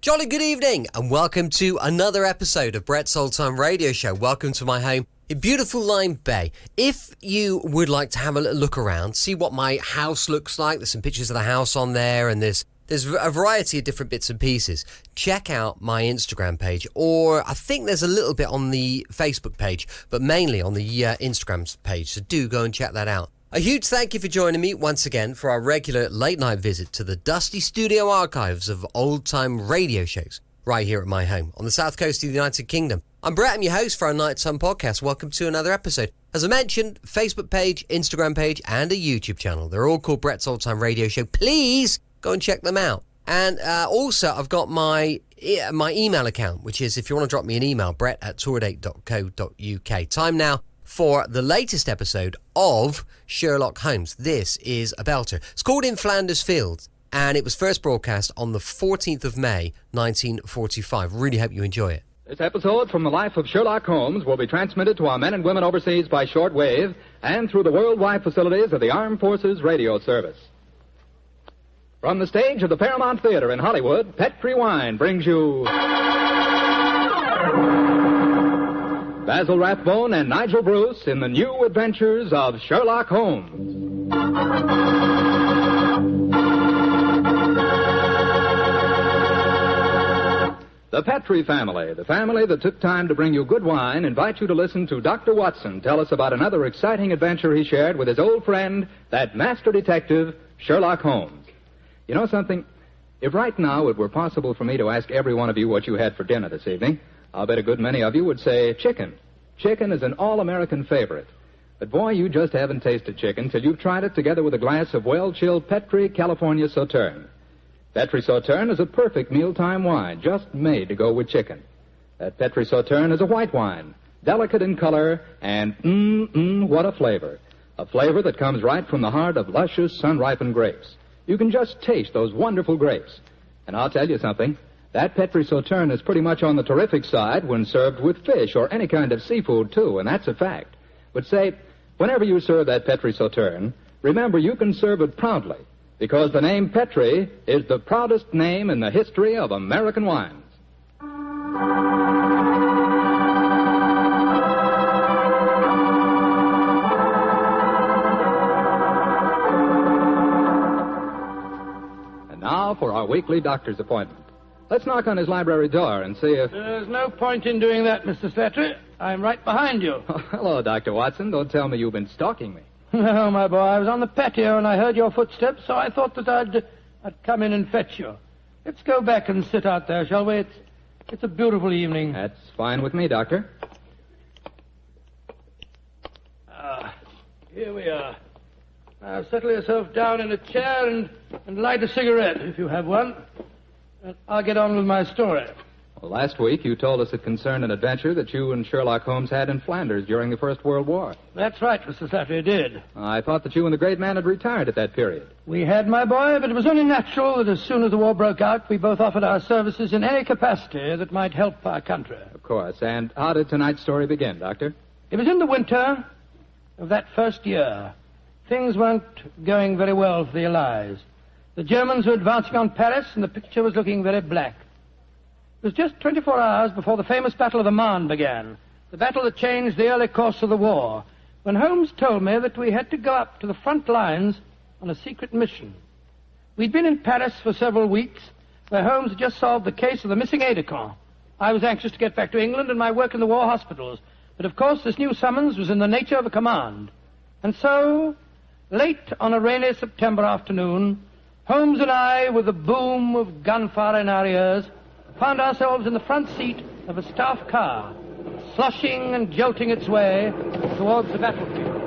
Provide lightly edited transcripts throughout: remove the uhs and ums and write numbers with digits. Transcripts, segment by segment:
Jolly good evening and welcome to another episode of Brett's Old Time Radio Show. Welcome to my home in beautiful Lyme Bay. If you would like to have a little look around, see what my house looks like, there's some pictures of the house on there and there's a variety of different bits and pieces. Check out my Instagram page, or I think there's a little bit on the Facebook page, but mainly on the Instagram page, so do go and check that out. A huge thank you for joining me once again for our regular late-night visit to the dusty studio archives of old-time radio shows right here at my home on the south coast of the United Kingdom. I'm Brett, I'm your host for our Nighttime podcast. Welcome to another episode. As I mentioned, Facebook page, Instagram page, and a YouTube channel. They're all called Brett's Old Time Radio Show. Please go and check them out. And also, I've got my email account, which is, if you want to drop me an email, brett@tourdate.co.uk. Time now for the latest episode of Sherlock Holmes. This is a belter. It's called In Flanders Fields, and it was first broadcast on the 14th of May, 1945. Really hope you enjoy it. This episode from the life of Sherlock Holmes will be transmitted to our men and women overseas by shortwave and through the worldwide facilities of the Armed Forces Radio Service. From the stage of the Paramount Theater in Hollywood, Petri Wine brings you Basil Rathbone and Nigel Bruce in the new adventures of Sherlock Holmes. The Petri family, the family that took time to bring you good wine, invite you to listen to Dr. Watson tell us about another exciting adventure he shared with his old friend, that master detective, Sherlock Holmes. You know something? If right now it were possible for me to ask every one of you what you had for dinner this evening, I'll bet a good many of you would say chicken. Chicken is an all-American favorite. But boy, you just haven't tasted chicken till you've tried it together with a glass of well-chilled Petri California Sauterne. Petri Sauterne is a perfect mealtime wine, just made to go with chicken. That Petri Sauterne is a white wine, delicate in color, and what a flavor. A flavor that comes right from the heart of luscious, sun-ripened grapes. You can just taste those wonderful grapes. And I'll tell you something, that Petri Sauterne is pretty much on the terrific side when served with fish or any kind of seafood, too, and that's a fact. But say, whenever you serve that Petri Sauterne, remember you can serve it proudly, because the name Petri is the proudest name in the history of American wines. And now for our weekly doctor's appointment. Let's knock on his library door and see if... There's no point in doing that, Mr. Slattery. I'm right behind you. Oh, hello, Dr. Watson. Don't tell me you've been stalking me. No, my boy. I was on the patio and I heard your footsteps, so I thought that I'd come in and fetch you. Let's go back and sit out there, shall we? It's a beautiful evening. That's fine with me, Doctor. Here we are. Now, settle yourself down in a chair and light a cigarette, if you have one. I'll get on with my story. Well, last week you told us it concerned an adventure that you and Sherlock Holmes had in Flanders during the First World War. That's right, Mr. Slattery, I did. I thought that you and the great man had retired at that period. We had, my boy, but it was only natural that as soon as the war broke out, we both offered our services in any capacity that might help our country. Of course. And how did tonight's story begin, Doctor? It was in the winter of that first year. Things weren't going very well for the Allies. The Germans were advancing on Paris, and the picture was looking very black. It was just 24 hours before the famous Battle of the Marne began, the battle that changed the early course of the war, when Holmes told me that we had to go up to the front lines on a secret mission. We'd been in Paris for several weeks, where Holmes had just solved the case of the missing aide-de-camp. I was anxious to get back to England and my work in the war hospitals, but of course this new summons was in the nature of a command. And so, late on a rainy September afternoon, Holmes and I, with the boom of gunfire in our ears, found ourselves in the front seat of a staff car, sloshing and jolting its way towards the battlefield.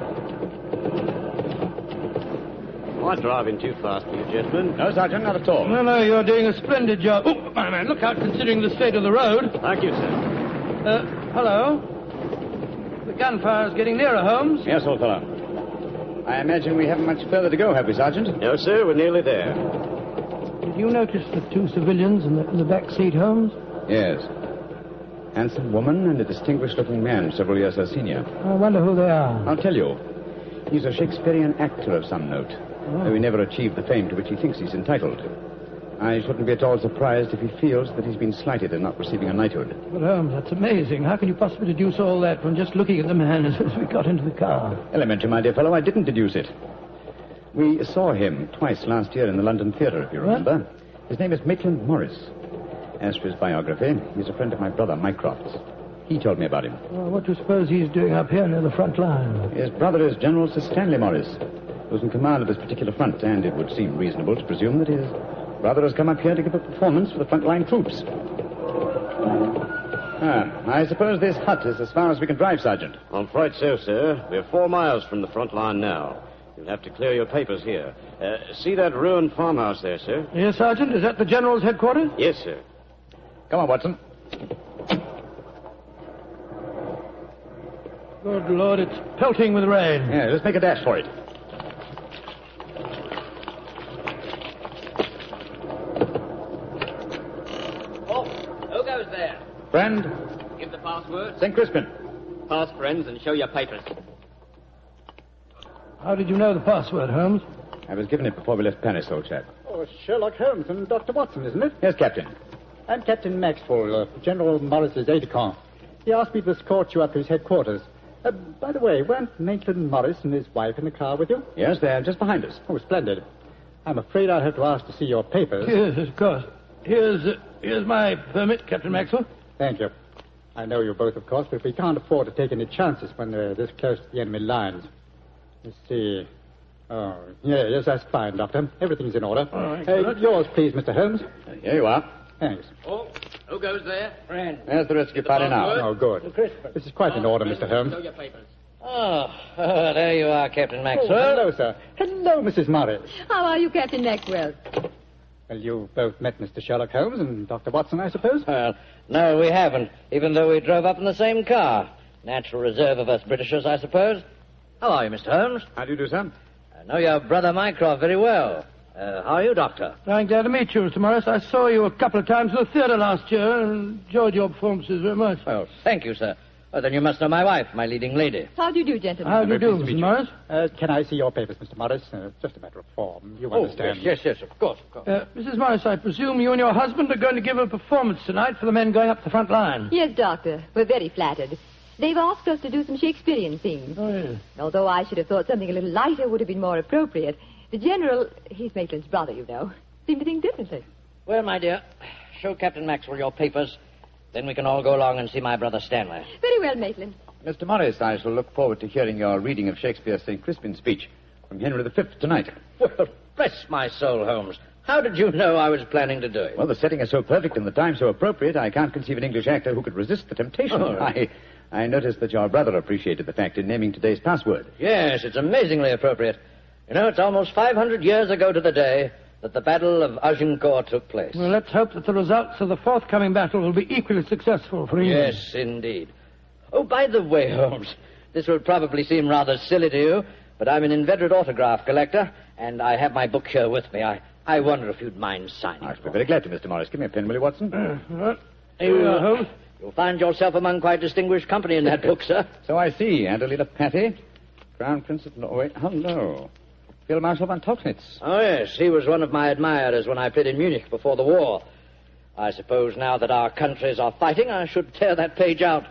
Oh, I'm driving too fast for you, gentlemen. No, Sergeant, not at all. No, you're doing a splendid job. Oh, my man, look out, considering the state of the road. Thank you, sir. Hello? The gunfire's getting nearer, Holmes. Yes, old fellow. I imagine we haven't much further to go, have we, Sergeant? No, sir, we're nearly there. Did you notice the two civilians in the back seat, Holmes? Yes. Handsome woman and a distinguished-looking man, several years her senior. I wonder who they are. I'll tell you. He's a Shakespearean actor of some note, though he never achieved the fame to which he thinks he's entitled. I shouldn't be at all surprised if he feels that he's been slighted in not receiving a knighthood. But, Holmes, that's amazing. How can you possibly deduce all that from just looking at the man as we got into the car? Elementary, my dear fellow, I didn't deduce it. We saw him twice last year in the London Theatre, if you remember. What? His name is Maitland Morris. As for his biography, he's a friend of my brother, Mycroft's. He told me about him. Well, what do you suppose he's doing up here near the front line? His brother is General Sir Stanley Morris, who's in command of this particular front, and it would seem reasonable to presume that his brother has come up here to give a performance for the front-line troops. I suppose this hut is as far as we can drive, Sergeant. I'm afraid so, sir. We're 4 miles from the front line now. You'll have to clear your papers here. See that ruined farmhouse there, sir? Yes, Sergeant. Is that the General's headquarters? Yes, sir. Come on, Watson. Good Lord, it's pelting with rain. Yeah, let's make a dash for it. Oh, who goes there? Friend, Give the password. St. Crispin. Pass, friends, and show your papers. How did you know the password, Holmes? I was given it before we left Paris, old chap. Oh, Sherlock Holmes and Dr. Watson, isn't it? Yes, Captain. I'm Captain Maxwell, General Morris's aide-de-camp. He asked me to escort you up to his headquarters. By the way, weren't Maitland Morris and his wife in the car with you? Yes, they're just behind us. Oh, splendid. I'm afraid I'll have to ask to see your papers. Yes, of course. Here's my permit, Captain Maxwell. Thank you. I know you both, of course, but we can't afford to take any chances when they're this close to the enemy lines. Let's see. Oh, yes, that's fine, Doctor. Everything's in order. All right. Yours, please, Mr. Holmes. Here you are. Thanks. Oh, who goes there? Friend. There's the rescue party now. Oh, good. This is quite in order, Mr. Holmes. Show your papers. Oh, there you are, Captain Oh, Maxwell. hello, sir. Hello, Mrs. Morris. How are you, Captain Maxwell? Well, you both met Mr. Sherlock Holmes and Dr. Watson, I suppose? Well, no, we haven't, even though we drove up in the same car. Natural reserve of us Britishers, I suppose. How are you, Mr. Holmes? How do you do, sir? I know your brother Mycroft very well. How are you, Doctor? I'm glad to meet you, Mr. Morris. I saw you a couple of times in the theatre last year and enjoyed your performances very much. Well, thank you, sir. Well, then you must know my wife, my leading lady. How do you do, gentlemen? How do you do, pleased to Mr. meet you. Morris? Can I see your papers, Mr. Morris? Just a matter of form. You understand. Yes, of course. Mrs. Morris, I presume you and your husband are going to give a performance tonight for the men going up the front line. Yes, Doctor. We're very flattered. They've asked us to do some Shakespearean scenes. Oh, yes. Although I should have thought something a little lighter would have been more appropriate. The General, he's Maitland's brother, you know, seemed to think differently. Well, my dear, show Captain Maxwell your papers. Then we can all go along and see my brother Stanley. Very well, Maitland. Mr. Morris, I shall look forward to hearing your reading of Shakespeare's St. Crispin speech from Henry V tonight. Well, bless my soul, Holmes. How did you know I was planning to do it? Well, the setting is so perfect and the time so appropriate, I can't conceive an English actor who could resist the temptation. Oh, right. I noticed that your brother appreciated the fact in naming today's password. Yes, it's amazingly appropriate. You know, it's almost 500 years ago to the day that the Battle of Agincourt took place. Well, let's hope that the results of the forthcoming battle will be equally successful for England. Yes, indeed. Oh, by the way, Holmes, this will probably seem rather silly to you, but I'm an inveterate autograph collector, and I have my book here with me. I wonder if you'd mind signing I it should for be very glad to, Mr. Morris. Give me a pen, will you, Watson? Here we are, Holmes. You'll find yourself among quite distinguished company in that book, sir. So I see. Adelina Patti, Crown Prince of Norway. Hello. Field Marshal von Tauchnitz. Oh, yes, he was one of my admirers when I played in Munich before the war. I suppose now that our countries are fighting, I should tear that page out.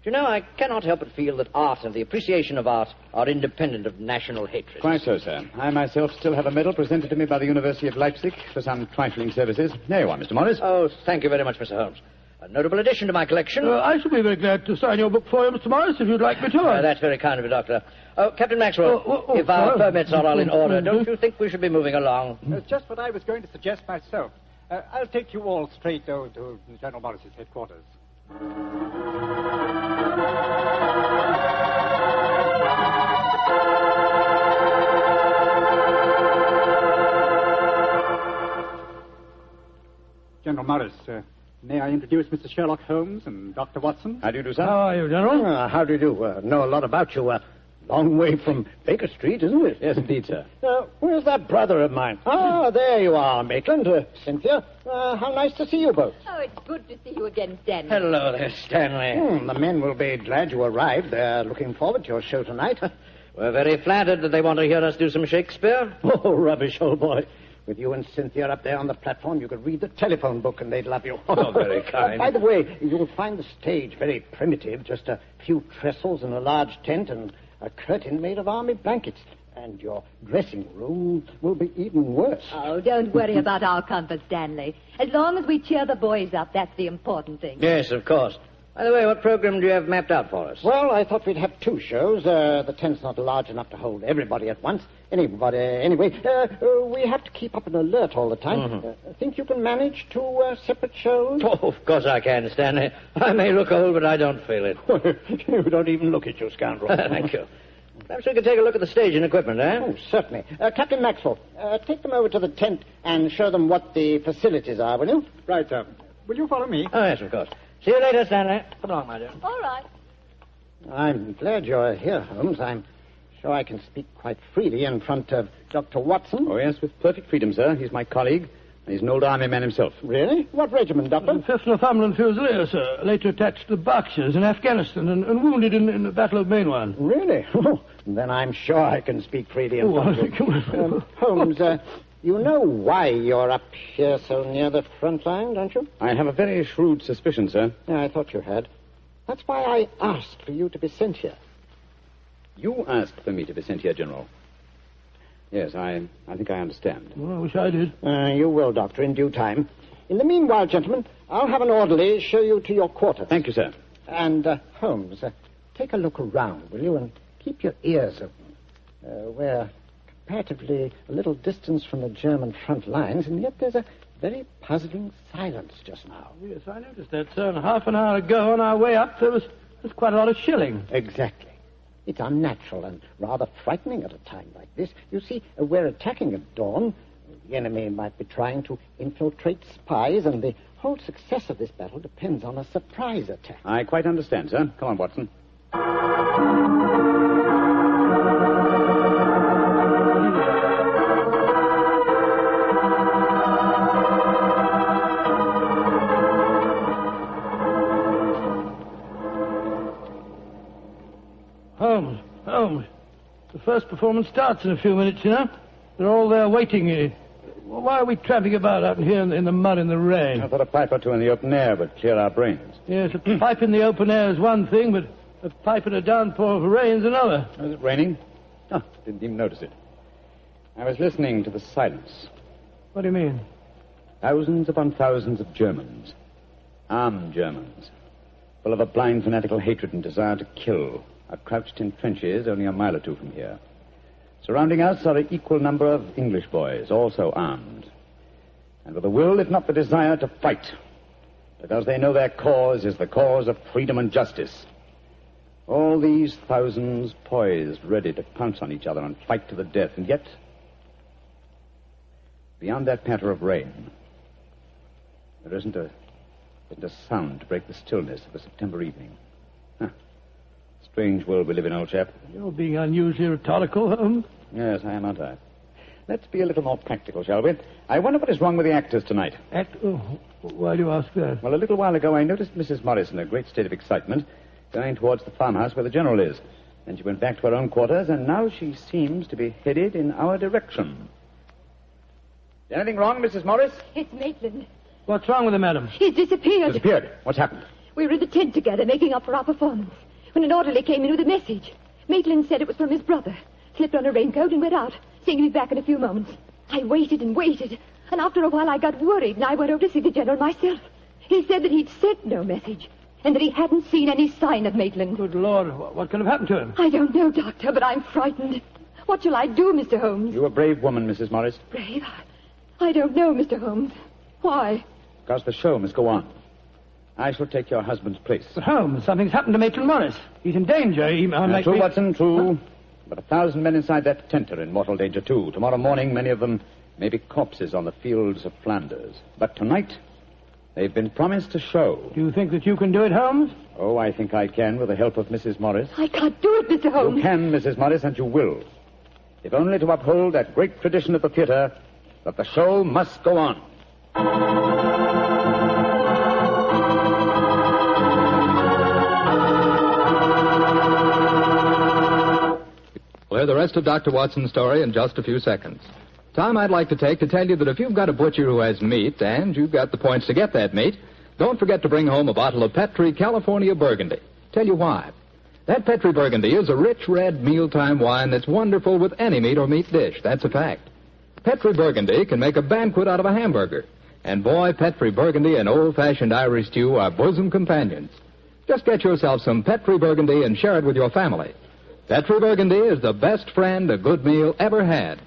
You know, I cannot help but feel that art and the appreciation of art are independent of national hatred. Quite so, sir. I myself still have a medal presented to me by the University of Leipzig for some trifling services. There you are, Mr. Morris. Oh, thank you very much, Mr. Holmes. A notable addition to my collection. I shall be very glad to sign your book for you, Mr. Morris, if you'd like me to. That's very kind of you, Doctor. Oh, Captain Maxwell, if our permits are all in order, don't you think we should be moving along? Just what I was going to suggest myself. I'll take you all straight to General Morris's headquarters. General Morris, may I introduce Mr. Sherlock Holmes and Dr. Watson? How do you do, sir? How are you, General? How do you do? Know a lot about you. Long way from Baker Street, isn't it? Yes, indeed, sir. Where's that brother of mine? Ah, there you are, Maitland. Cynthia, how nice to see you both. Oh, it's good to see you again, Stanley. Hello there, Stanley. The men will be glad you arrived. They're looking forward to your show tonight. We're very flattered that they want to hear us do some Shakespeare. Oh, rubbish, old boy. With you and Cynthia up there on the platform, you could read the telephone book and they'd love you. Oh, very kind. By the way, you'll find the stage very primitive. Just a few trestles and a large tent and a curtain made of army blankets. And your dressing room will be even worse. Oh, don't worry about our comfort, Stanley. As long as we cheer the boys up, that's the important thing. Yes, of course. By the way, what program do you have mapped out for us? Well, I thought we'd have 2 shows. The tent's not large enough to hold everybody at once. Anyway, we have to keep up an alert all the time. Mm-hmm. Think you can manage 2 separate shows? Oh, of course I can, Stanley. I may look old, but I don't feel it. You don't even look it, you scoundrel. Thank you. Perhaps we could take a look at the stage and equipment, eh? Oh, certainly. Captain Maxwell, take them over to the tent and show them what the facilities are, will you? Right, sir. Will you follow me? Oh, yes, of course. See you later, Stanley. Come along, my dear. All right. I'm glad you're here, Holmes. I'm sure I can speak quite freely in front of Dr. Watson. Oh, yes, with perfect freedom, sir. He's my colleague, and he's an old army man himself. Really? What regiment, Doctor? 5th Northumberland Fusiliers, sir. Later attached to the Berkshires in Afghanistan and wounded in the Battle of Mainwan. Really? Oh, then I'm sure I can speak freely in front of you. Holmes, you know why you're up here so near the front line, don't you? I have a very shrewd suspicion, sir. Yeah, I thought you had. That's why I asked for you to be sent here. You asked for me to be sent here, General. Yes, I think I understand. Well, I wish I did. You will, Doctor, in due time. In the meanwhile, gentlemen, I'll have an orderly show you to your quarters. Thank you, sir. And, Holmes, take a look around, will you, and keep your ears open. We're comparatively a little distance from the German front lines, and yet there's a very puzzling silence just now. Yes, I noticed that, sir. And half an hour ago, on our way up, there was quite a lot of shelling. Exactly. It's unnatural and rather frightening at a time like this. You see, we're attacking at dawn. The enemy might be trying to infiltrate spies, and the whole success of this battle depends on a surprise attack. I quite understand, sir. Come on, Watson. Holmes. The first performance starts in a few minutes, you know. They're all there waiting. Why are we tramping about out here in the mud and the rain? I thought a pipe or 2 in the open air would clear our brains. Yes, a pipe in the open air is one thing, but a pipe in a downpour of rain is another. Was it raining? Oh, didn't even notice it. I was listening to the silence. What do you mean? Thousands upon thousands of Germans. Armed Germans. Full of a blind fanatical hatred and desire to kill. Are crouched in trenches only a mile or 2 from here. Surrounding us are an equal number of English boys, also armed. And with the will, if not the desire, to fight. Because they know their cause is the cause of freedom and justice. All these thousands poised, ready to pounce on each other and fight to the death. And yet, beyond that patter of rain, there isn't a sound to break the stillness of a September evening. Strange world we live in, old chap. You're being unusually rhetorical, Holmes. Yes, I am, aren't I? Let's be a little more practical, shall we? I wonder what is wrong with the actors tonight. Why do you ask that? Well, a little while ago I noticed Mrs. Morris in a great state of excitement, going towards the farmhouse where the General is. Then she went back to her own quarters, and now she seems to be headed in our direction. Is anything wrong, Mrs. Morris? It's Maitland. What's wrong with him, madam? He's disappeared. Disappeared? What's happened? We were in the tent together, making up for our performance, when an orderly came in with a message. Maitland said it was from his brother. Slipped on a raincoat and went out, saying he'd be back in a few moments. I waited and waited, and after a while I got worried, and I went over to see the General myself. He said that he'd sent no message, and that he hadn't seen any sign of Maitland. Good Lord, what could have happened to him? I don't know, Doctor, but I'm frightened. What shall I do, Mr. Holmes? You're a brave woman, Mrs. Morris. Brave? I don't know, Mr. Holmes. Why? Because the show must go on. I shall take your husband's place. But Holmes, something's happened to Maitland Morris. He's in danger. He might True, be... Watson, true. Huh? But 1,000 men inside that tent are in mortal danger, too. Tomorrow morning, many of them may be corpses on the fields of Flanders. But tonight, they've been promised a show. Do you think that you can do it, Holmes? Oh, I think I can, with the help of Mrs. Morris. I can't do it, Mr. Holmes. You can, Mrs. Morris, and you will. If only to uphold that great tradition of the theater, that the show must go on. We'll hear the rest of Dr. Watson's story in just a few seconds. time I'd like to take to tell you that if you've got a butcher who has meat and you've got the points to get that meat, don't forget to bring home a bottle of Petri California Burgundy. Tell you why. That Petri Burgundy is a rich red mealtime wine that's wonderful with any meat or meat dish. That's a fact. Petri Burgundy can make a banquet out of a hamburger. And boy, Petri Burgundy and old-fashioned Irish stew are bosom companions. Just get yourself some Petri Burgundy and share it with your family. Petri Burgundy is the best friend a good meal ever had.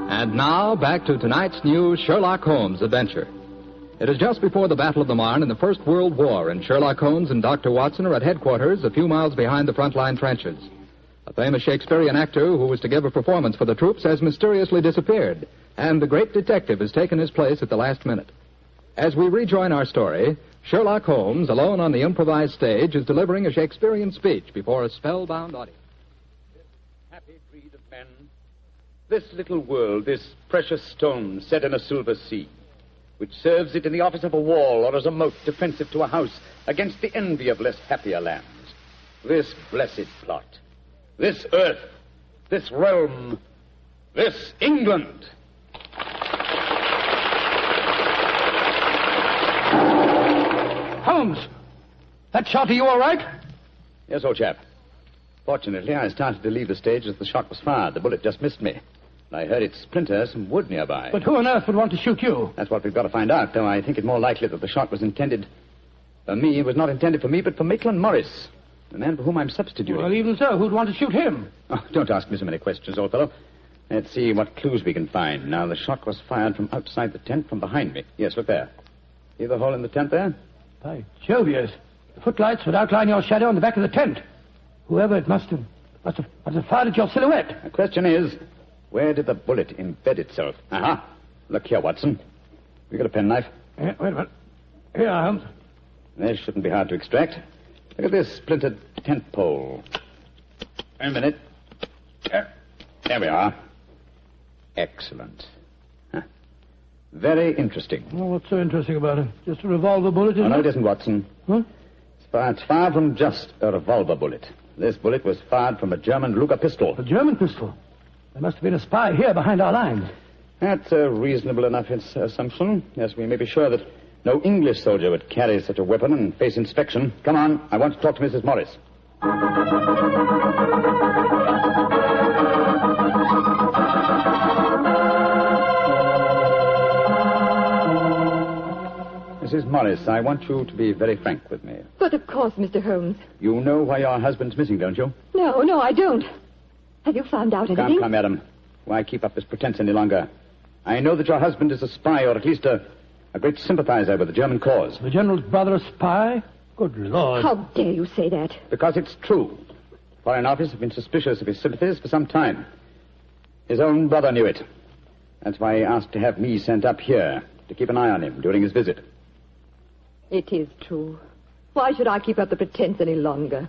And now, back to tonight's new Sherlock Holmes adventure. It is just before the Battle of the Marne in the First World War, and Sherlock Holmes and Dr. Watson are at headquarters a few miles behind the front-line trenches. A famous Shakespearean actor who was to give a performance for the troops has mysteriously disappeared, and the great detective has taken his place at the last minute. As we rejoin our story, Sherlock Holmes, alone on the improvised stage, is delivering a Shakespearean speech before a spellbound audience. This happy breed of men, this little world, this precious stone set in a silver sea, which serves it in the office of a wall or as a moat defensive to a house against the envy of less happier lands. This blessed plot, this earth, this realm, this England. Holmes, that shot, are you all right? Yes, old chap. Fortunately, I started to leave the stage as the shot was fired. The bullet just missed me. I heard it splinter some wood nearby. But who on earth would want to shoot you? That's what we've got to find out, though I think it more likely that the shot was intended for me. It was not intended for me, but for Maitland Morris, the man for whom I'm substituting. Well, even so, who'd want to shoot him? Oh, don't ask me so many questions, old fellow. Let's see what clues we can find. Now, the shot was fired from outside the tent from behind me. Yes, look there. See the hole in the tent there? By Jove, yes. The footlights would outline your shadow on the back of the tent. Whoever it must have fired at your silhouette. The question is, where did the bullet embed itself? Aha. Look here, Watson. You got a penknife? Yeah, wait a minute. Here, Holmes. This shouldn't be hard to extract. Look at this splintered tent pole. Wait a minute. There we are. Excellent. Huh. Very interesting. Well, what's so interesting about it? Just a revolver bullet, isn't no, it? it isn't, Watson. Huh? It's far from just a revolver bullet. This bullet was fired from a German Luger pistol. A German pistol? There must have been a spy here behind our lines. That's a reasonable enough assumption. Yes, we may be sure that no English soldier would carry such a weapon and face inspection. Come on, I want to talk to Mrs. Morris. Mrs. Morris, I want you to be very frank with me. But of course, Mr. Holmes. You know why your husband's missing, don't you? No, I don't. Have you found out anything? Come, madam. Why keep up this pretense any longer? I know that your husband is a spy, or at least a great sympathizer with the German cause. The General's brother a spy? Good Lord. How dare you say that? Because it's true. Foreign Office have been suspicious of his sympathies for some time. His own brother knew it. That's why he asked to have me sent up here to keep an eye on him during his visit. It is true. Why should I keep up the pretense any longer?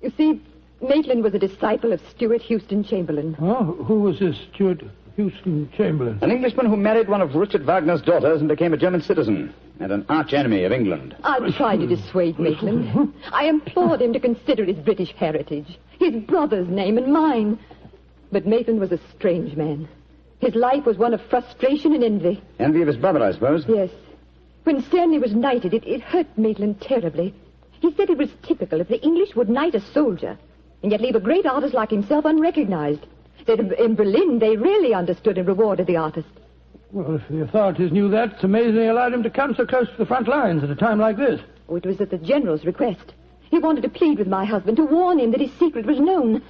You see, Maitland was a disciple of Stuart Houston Chamberlain. Oh, who was this Stuart Houston Chamberlain? An Englishman who married one of Richard Wagner's daughters and became a German citizen, and an arch-enemy of England. I tried to dissuade Maitland. I implored him to consider his British heritage, his brother's name and mine. But Maitland was a strange man. His life was one of frustration and envy. Envy of his brother, I suppose? Yes. When Stanley was knighted, it hurt Maitland terribly. He said it was typical if the English would knight a soldier and yet leave a great artist like himself unrecognized. That in Berlin, they really understood and rewarded the artist. Well, if the authorities knew that, it's amazing they allowed him to come so close to the front lines at a time like this. Oh, it was at the General's request. He wanted to plead with my husband, to warn him that his secret was known.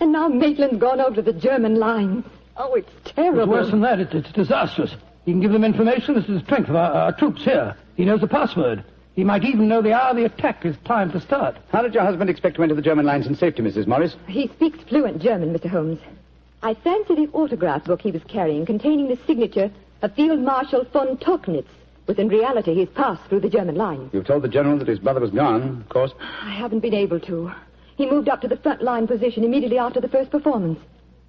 And now Maitland's gone over to the German lines. Oh, it's terrible. It's worse than that. It's disastrous. He can give them information as to the strength of our troops here. He knows the password. He might even know the hour the attack is timed to start. How did your husband expect to enter the German lines in safety, Mrs. Morris? He speaks fluent German, Mr. Holmes. I fancy the autograph book he was carrying, containing the signature of Field Marshal von Tauchnitz, was in reality his pass through the German line. You told the General that his brother was gone, of course. I haven't been able to. He moved up to the front line position immediately after the first performance,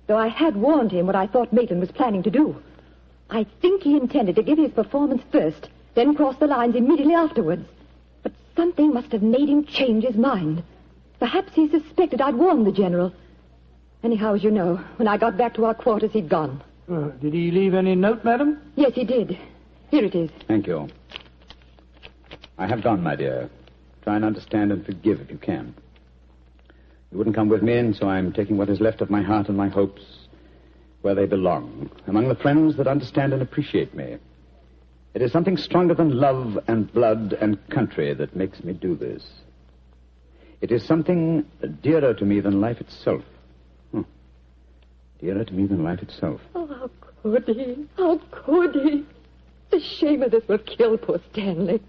though I had warned him what I thought Maitland was planning to do. I think he intended to give his performance first then crossed the lines immediately afterwards. But something must have made him change his mind. Perhaps he suspected I'd warned the General. Anyhow, as you know, when I got back to our quarters, he'd gone. Did he leave any note, madam? Yes, he did. Here it is. Thank you. I have gone, my dear. Try and understand and forgive if you can. You wouldn't come with me, and so I'm taking what is left of my heart and my hopes where they belong, among the friends that understand and appreciate me. It is something stronger than love and blood and country that makes me do this. It is something dearer to me than life itself. Dearer to me than life itself. Oh, how could he? How could he? The shame of this will kill poor Stanley.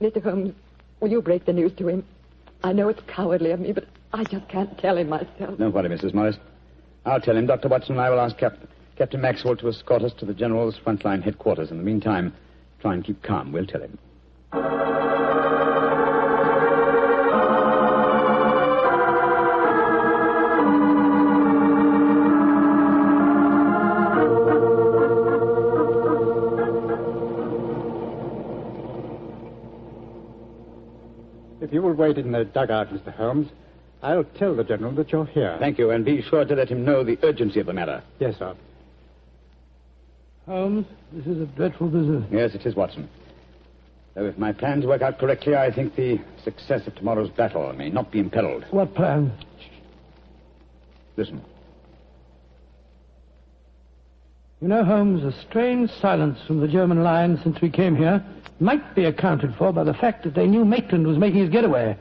Mr. Holmes, will you break the news to him? I know it's cowardly of me, but I just can't tell him myself. Don't worry, Mrs. Morris. I'll tell him. Dr. Watson and I will ask Captain Maxwell to escort us to the General's frontline headquarters. In the meantime, try and keep calm. We'll tell him. If you will wait in the dugout, Mr. Holmes, I'll tell the General that you're here. Thank you, and be sure to let him know the urgency of the matter. Yes, sir. Holmes, this is a dreadful business. Yes, it is, Watson. Though if my plans work out correctly, I think the success of tomorrow's battle may not be imperiled. What plan? Listen. You know, Holmes, a strange silence from the German line since we came here might be accounted for by the fact that they knew Maitland was making his getaway.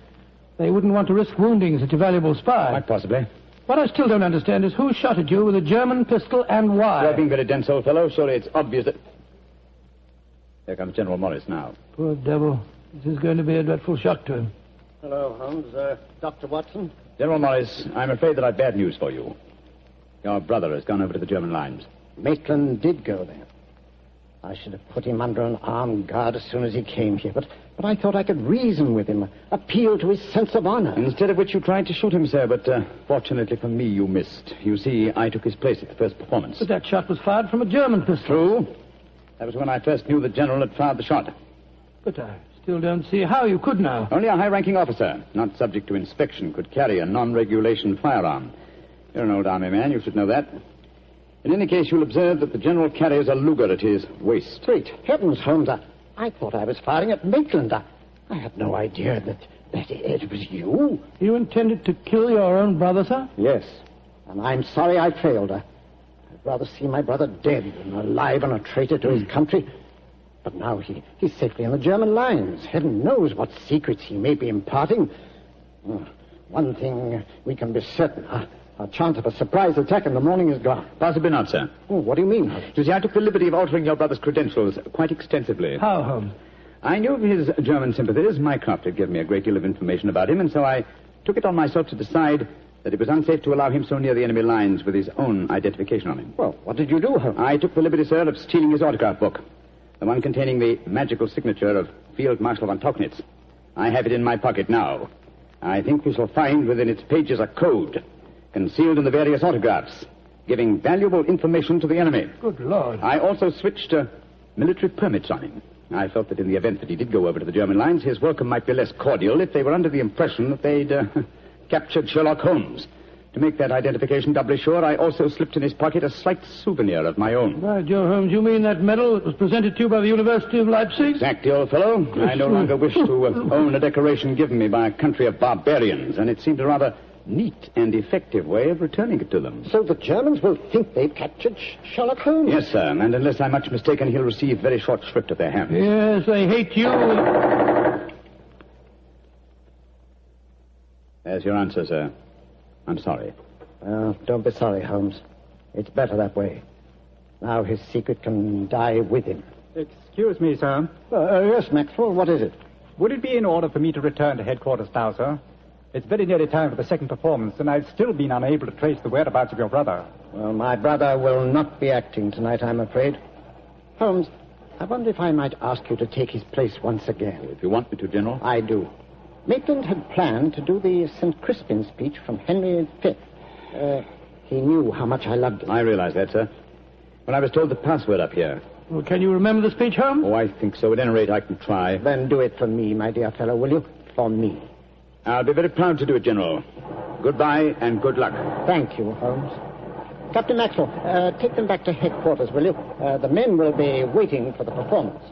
They wouldn't want to risk wounding such a valuable spy. Quite possibly. What I still don't understand is who shot at you with a German pistol and why. You're being very dense, old fellow. Surely it's obvious that... There comes General Morris now. Poor devil. This is going to be a dreadful shock to him. Hello, Holmes. Dr. Watson? General Morris, I'm afraid that I've bad news for you. Your brother has gone over to the German lines. Maitland did go there. I should have put him under an armed guard as soon as he came here, but I thought I could reason with him, appeal to his sense of honor. Instead of which you tried to shoot him, sir, but fortunately for me, you missed. You see, I took his place at the first performance. But that shot was fired from a German pistol. True. That was when I first knew the General had fired the shot. But I still don't see how you could now. Only a high-ranking officer, not subject to inspection, could carry a non-regulation firearm. You're an old army man, you should know that. In any case, you'll observe that the General carries a Luger at his waist. Great heavens, Holmes, I thought I was firing at Maitland. I had no idea that it was you. You intended to kill your own brother, sir? Yes, and I'm sorry I failed. I'd rather see my brother dead than alive and a traitor to his country. But now he's safely in the German lines. Heaven knows what secrets he may be imparting. One thing we can be certain, our chance of a surprise attack in the morning is gone. Possibly not, sir. Oh, what do you mean? You see, I took the liberty of altering your brother's credentials quite extensively. How, Holmes? I knew of his German sympathies. Mycroft had given me a great deal of information about him, and so I took it on myself to decide that it was unsafe to allow him so near the enemy lines with his own identification on him. Well, what did you do, Holmes? I took the liberty, sir, of stealing his autograph book, the one containing the magical signature of Field Marshal von Tauchnitz. I have it in my pocket now. I think we shall find within its pages a code concealed in the various autographs, giving valuable information to the enemy. Good Lord. I also switched military permits on him. I felt that in the event that he did go over to the German lines, his welcome might be less cordial if they were under the impression that they'd captured Sherlock Holmes. To make that identification doubly sure, I also slipped in his pocket a slight souvenir of my own. By Joe, Holmes, you mean that medal that was presented to you by the University of Leipzig? Exactly, old fellow. I no longer wish to own a decoration given me by a country of barbarians, and it seemed a rather neat and effective way of returning it to them. So the Germans will think they've captured Sherlock Holmes? Yes, sir, and unless I'm much mistaken, he'll receive very short shrift at their hands. Yes, they hate you. There's your answer, sir. I'm sorry. Don't be sorry, Holmes. It's better that way. Now his secret can die with him. Excuse me, sir. Yes, Maxwell, what is it? Would it be in order for me to return to headquarters now, sir? It's very nearly time for the second performance, and I've still been unable to trace the whereabouts of your brother. Well, my brother will not be acting tonight, I'm afraid. Holmes, I wonder if I might ask you to take his place once again. If you want me to, General. I do. Maitland had planned to do the St. Crispin speech from Henry V. He knew how much I loved it. I realize that, sir. When I was told the password up here, Well, can you remember the speech, Holmes? Oh, I think so. At any rate, I can try. Then do it for me, my dear fellow, will you? For me. I'll be very proud to do it, General. Goodbye and good luck. Thank you, Holmes. Captain Maxwell, take them back to headquarters, will you? The men will be waiting for the performance.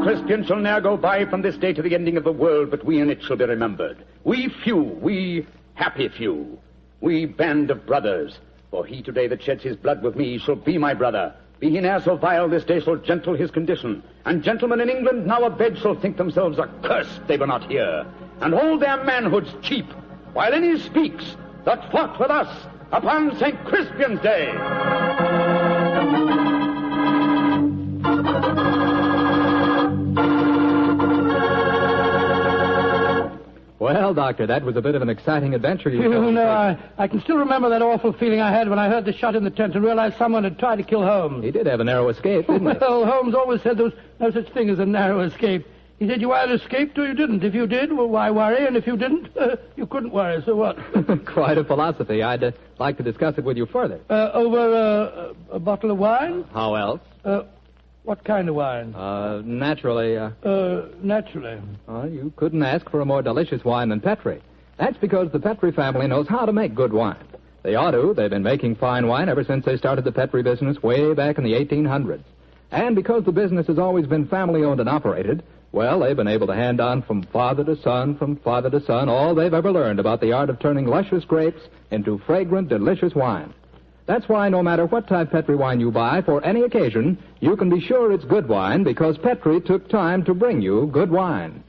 Crispian shall ne'er go by from this day to the ending of the world, but we in it shall be remembered. We few, we happy few, we band of brothers. For he today that sheds his blood with me shall be my brother. Be he ne'er so vile, this day shall gentle his condition. And gentlemen in England now abed shall think themselves accursed they were not here, and hold their manhoods cheap, while any speaks that fought with us upon St. Crispian's Day. Well, Doctor, that was a bit of an exciting adventure you You know, I can still remember that awful feeling I had when I heard the shot in the tent and realized someone had tried to kill Holmes. He did have a narrow escape, didn't he? Well, Holmes always said there was no such thing as a narrow escape. He said you either escaped or you didn't. If you did, well, why worry? And if you didn't, you couldn't worry, so what? Quite a philosophy. I'd like to discuss it with you further. Over a bottle of wine? How else? What kind of wine? Naturally. Naturally. You couldn't ask for a more delicious wine than Petri. That's because the Petri family knows how to make good wine. They ought to. They've been making fine wine ever since they started the Petri business way back in the 1800s. And because the business has always been family-owned and operated, well, they've been able to hand on from father to son, all they've ever learned about the art of turning luscious grapes into fragrant, delicious wine. That's why no matter what type Petri wine you buy for any occasion, you can be sure it's good wine because Petri took time to bring you good wine.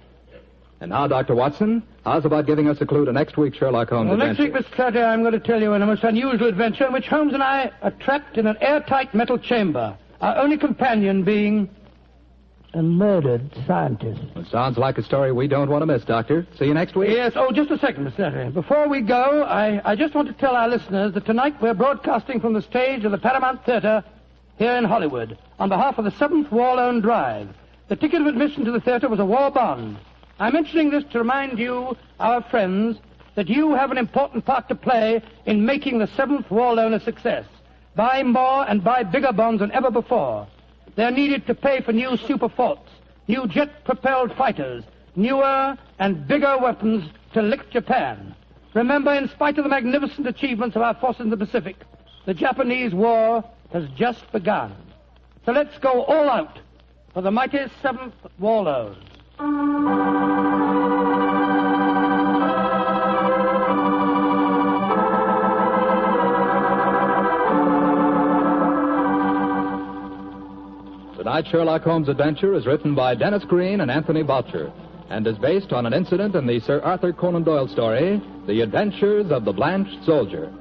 And now, Dr. Watson, how's about giving us a clue to next week's Sherlock Holmes adventure? Next week, Mr. Saturday, I'm going to tell you a most unusual adventure in which Holmes and I are trapped in an airtight metal chamber, our only companion being a murdered scientist. It sounds like a story we don't want to miss, Doctor. See you next week. Yes. Oh, just a second, Mr. Saturday. Before we go, I just want to tell our listeners that tonight we're broadcasting from the stage of the Paramount Theater here in Hollywood on behalf of the 7th War Loan Drive. The ticket of admission to the theater was a war bond. I'm mentioning this to remind you, our friends, that you have an important part to play in making the 7th War Loan a success. Buy more and buy bigger bonds than ever before. They're needed to pay for new super forts, new jet-propelled fighters, newer and bigger weapons to lick Japan. Remember, in spite of the magnificent achievements of our forces in the Pacific, the Japanese war has just begun. So let's go all out for the mighty 7th War Loan. Tonight's Sherlock Holmes adventure is written by Dennis Green and Anthony Boucher and is based on an incident in the Sir Arthur Conan Doyle story, The Adventures of the Blanched Soldier.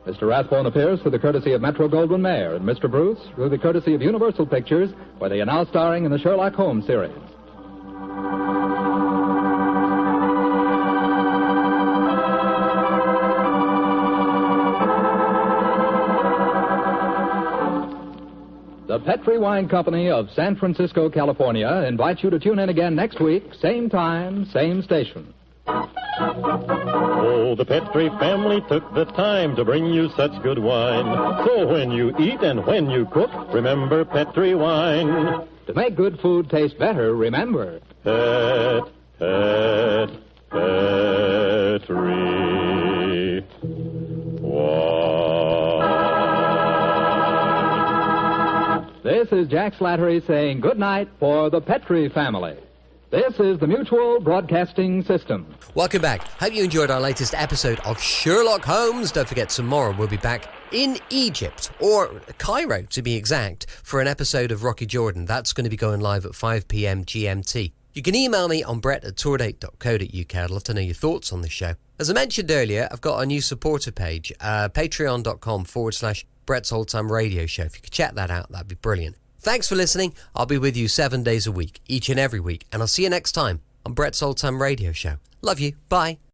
Mr. Rathbone appears through the courtesy of Metro-Goldwyn-Mayer and Mr. Bruce through the courtesy of Universal Pictures, where they are now starring in the Sherlock Holmes series. The Petri Wine Company of San Francisco, California, invites you to tune in again next week, same time, same station. Oh, the Petri family took the time to bring you such good wine. So when you eat and when you cook, remember Petri wine. To make good food taste better, remember Petri wine. This is Jack Slattery saying good night for the Petri family. This is the Mutual Broadcasting System. Welcome back. Hope you enjoyed our latest episode of Sherlock Holmes. Don't forget, tomorrow we'll be back in Egypt, or Cairo to be exact, for an episode of Rocky Jordan. That's going to be going live at 5 p.m. GMT. You can email me on brett@tourdate.co.uk. I'd love to know your thoughts on the show. As I mentioned earlier, I've got a new supporter page, patreon.com/Brett's Old Time Radio Show. If you could check that out, that'd be brilliant. Thanks for listening. I'll be with you 7 days a week, each and every week, and I'll see you next time on Brett's Old Time Radio Show. Love you. Bye.